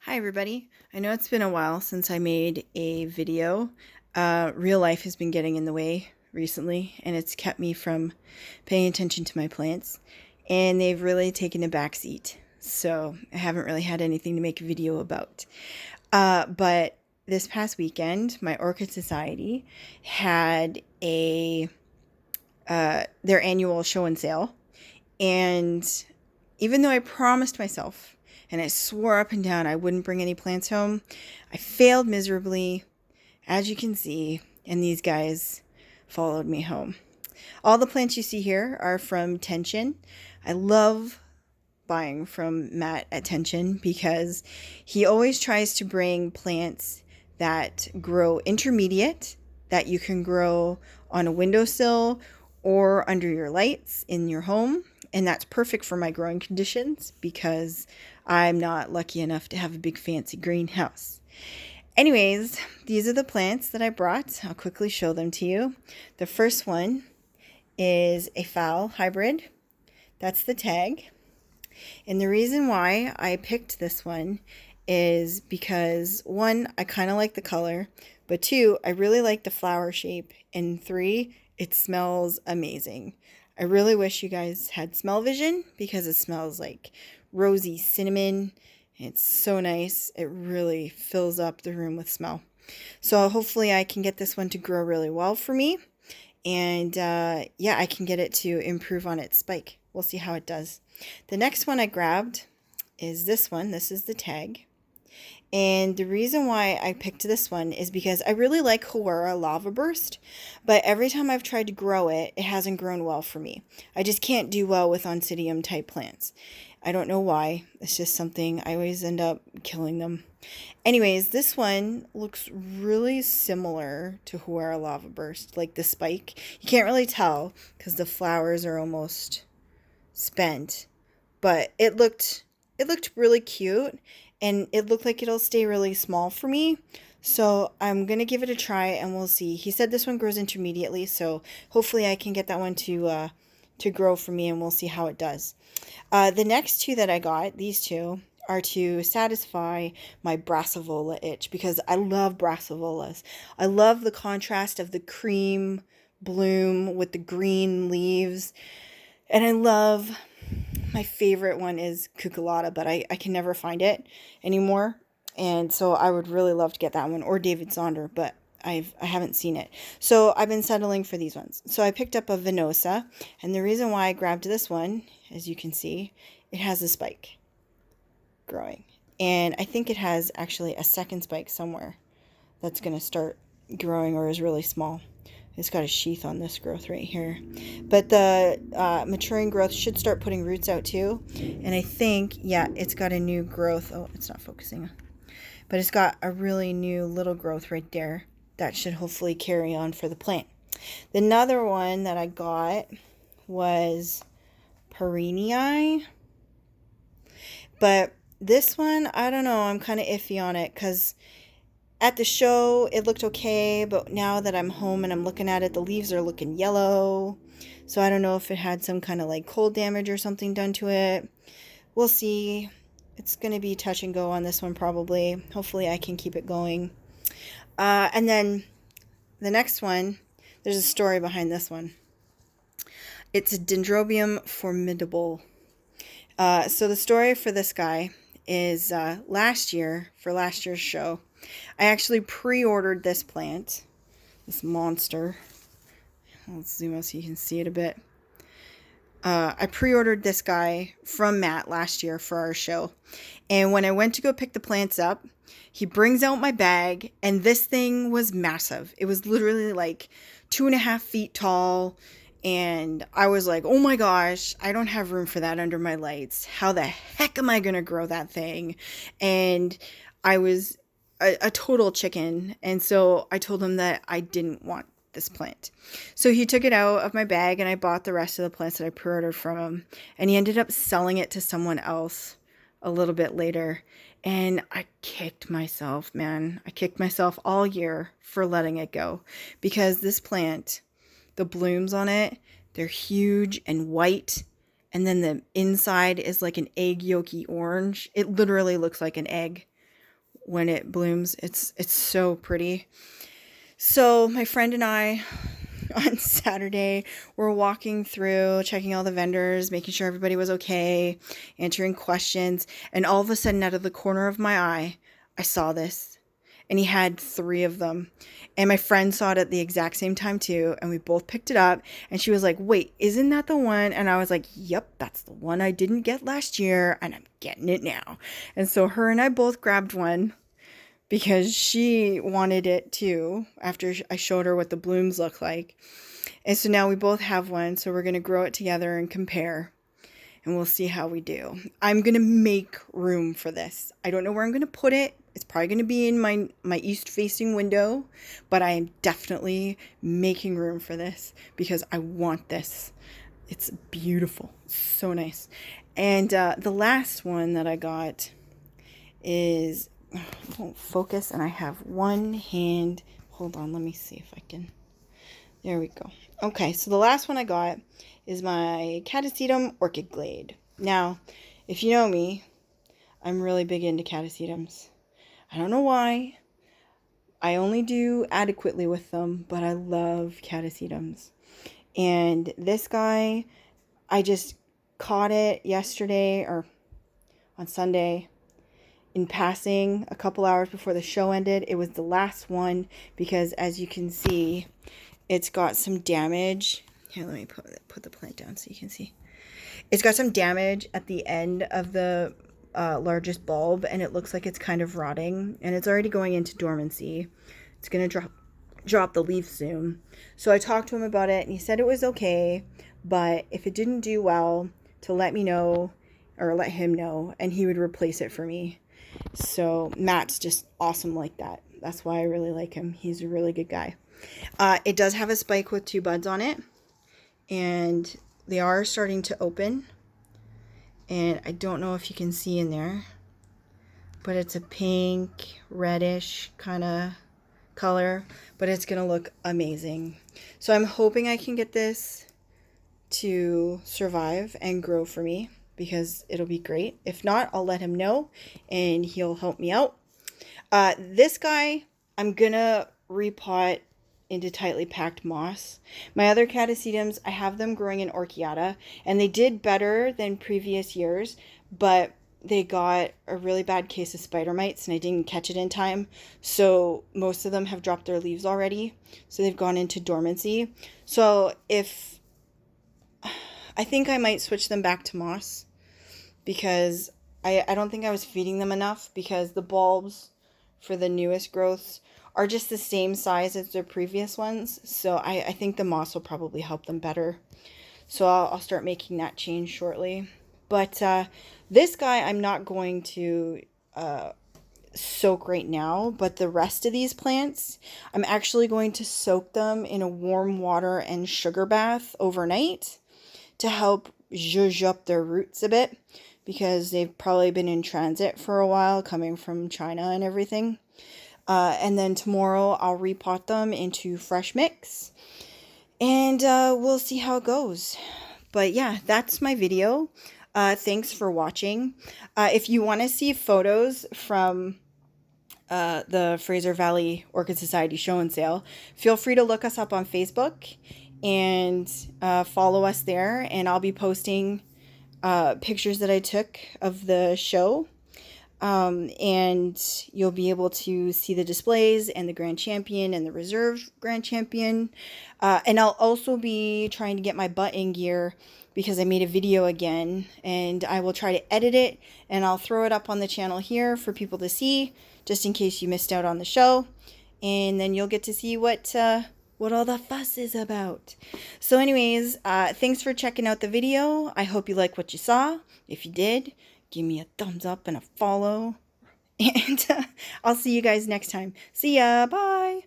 Hi everybody. I know it's been a while since I made a video. Real life has been getting in the way recently and it's kept me from paying attention to my plants, and they've really taken a backseat. So I haven't really had anything to make a video about. But this past weekend, my Orchid Society had their annual show and sale, and even though I promised myself and I swore up and down I wouldn't bring any plants home, I failed miserably, as you can see, and these guys followed me home. All the plants you see here are from Tension. I love buying from Matt at Tension because he always tries to bring plants that grow intermediate, that you can grow on a windowsill or under your lights in your home. And that's perfect for my growing conditions because I'm not lucky enough to have a big fancy greenhouse. Anyways, these are the plants that I brought. I'll quickly show them to you. The first one is a Phal hybrid. That's the tag. And the reason why I picked this one is because, one, I kind of like the color, but two, I really like the flower shape, and three, it smells amazing. I really wish you guys had smell vision because it smells like rosy cinnamon. It's so nice. It really fills up the room with smell. So hopefully I can get this one to grow really well for me. And yeah, I can get it to improve on its spike. We'll see how it does. The next one I grabbed is this one. This is the tag. And the reason why I picked this one is because I really like Hawara Lava Burst, but every time I've tried to grow it, it hasn't grown well for me. I just can't do well with Oncidium type plants. I don't know why. It's just something, I always end up killing them. Anyways, this one looks really similar to Hawara Lava Burst, like the spike. You can't really tell because the flowers are almost spent, but it looked really cute, and it looked like it'll stay really small for me. So I'm gonna give it a try and we'll see. He said this one grows intermediately, so hopefully I can get that one to grow for me, and we'll see how it does. The next two that I got, these two, are to satisfy my Brassavola itch because I love Brassavolas. I love the contrast of the cream bloom with the green leaves, and I love, my favorite one is Cucullata, but I can never find it anymore. And so I would really love to get that one, or David Sonder, but I haven't seen it. So I've been settling for these ones. So I picked up a venosa, and the reason why I grabbed this one, as you can see, it has a spike growing. And I think it has actually a second spike somewhere that's going to start growing or is really small. It's got a sheath on this growth right here. But the maturing growth should start putting roots out too. And I think, yeah, it's got a new growth. Oh, it's not focusing. But it's got a really new little growth right there. That should hopefully carry on for the plant. The another one that I got was perrinii. But this one, I don't know. I'm kind of iffy on it because at the show, it looked okay, but now that I'm home and I'm looking at it, the leaves are looking yellow. So I don't know if it had some kind of like cold damage or something done to it. We'll see. It's going to be touch and go on this one probably. Hopefully I can keep it going. And then the next one, there's a story behind this one. It's a Dendrobium Formidible. So the story for this guy is last year, for last year's show, I actually pre-ordered this plant, this monster. Let's zoom out so you can see it a bit. I pre-ordered this guy from Matt last year for our show. And when I went to go pick the plants up, he brings out my bag, and this thing was massive. It was literally like 2.5 feet tall. And I was like, oh my gosh, I don't have room for that under my lights. How the heck am I going to grow that thing? And I was a total chicken. And so I told him that I didn't want this plant. So he took it out of my bag, and I bought the rest of the plants that I pre-ordered from him. And he ended up selling it to someone else a little bit later. And I kicked myself, man. I kicked myself all year for letting it go. Because this plant, the blooms on it, they're huge and white. And then the inside is like an egg yolky orange. It literally looks like an egg. when it blooms. It's so pretty. So my friend and I on Saturday were walking through, checking all the vendors, making sure everybody was okay, answering questions, and all of a sudden out of the corner of my eye, I saw this. And he had 3 of them. And my friend saw it at the exact same time too. And we both picked it up. And she was like, wait, isn't that the one? And I was like, yep, that's the one I didn't get last year. And I'm getting it now. And so her and I both grabbed one because she wanted it too after I showed her what the blooms look like. And so now we both have one. So we're going to grow it together and compare. And we'll see how we do. I'm going to make room for this. I don't know where I'm going to put it. It's probably going to be in my east-facing window, but I am definitely making room for this because I want this. It's beautiful. It's so nice. And the last one that I got is, it won't focus, and I have one hand. Hold on, let me see if I can. There we go. Okay, so the last one I got is my Catasetum Orchidglade. Now, if you know me, I'm really big into Catasetums. I don't know why. I only do adequately with them, but I love Catasetums. And this guy, I just caught it yesterday or on Sunday in passing a couple hours before the show ended. It was the last one because, as you can see, it's got some damage. Here, let me put the plant down so you can see. It's got some damage at the end of the largest bulb, and it looks like it's kind of rotting, and it's already going into dormancy. It's going to drop the leaf soon. So I talked to him about it, and he said it was okay, but if it didn't do well, to let me know or let him know, and he would replace it for me. So Matt's just awesome like that. That's why I really like him. He's a really good guy. It does have a spike with 2 buds on it, and they are starting to open. And I don't know if you can see in there, but it's a pink, reddish kind of color, but it's going to look amazing. So I'm hoping I can get this to survive and grow for me because it'll be great. If not, I'll let him know and he'll help me out. This guy, I'm going to repot into tightly packed moss. My other Catasetums, I have them growing in Orchiata, and they did better than previous years, but they got a really bad case of spider mites, and I didn't catch it in time, so most of them have dropped their leaves already, so they've gone into dormancy. So I think I might switch them back to moss, because I don't think I was feeding them enough, because the bulbs for the newest growths are just the same size as their previous ones. So I think the moss will probably help them better. So I'll start making that change shortly. But this guy I'm not going to soak right now. But the rest of these plants, I'm actually going to soak them in a warm water and sugar bath overnight to help zhuzh up their roots a bit. Because they've probably been in transit for a while coming from China and everything. And then tomorrow I'll repot them into fresh mix. And we'll see how it goes. But yeah, that's my video. Thanks for watching. If you want to see photos from the Fraser Valley Orchid Society show and sale, feel free to look us up on Facebook and follow us there. And I'll be posting pictures that I took of the show. And you'll be able to see the displays and the Grand Champion and the Reserve Grand Champion. And I'll also be trying to get my butt-in gear because I made a video again, and I will try to edit it, and I'll throw it up on the channel here for people to see, just in case you missed out on the show. And then you'll get to see what all the fuss is about. So anyways, thanks for checking out the video. I hope you like what you saw. If you did, give me a thumbs up and a follow. And I'll see you guys next time. See ya. Bye.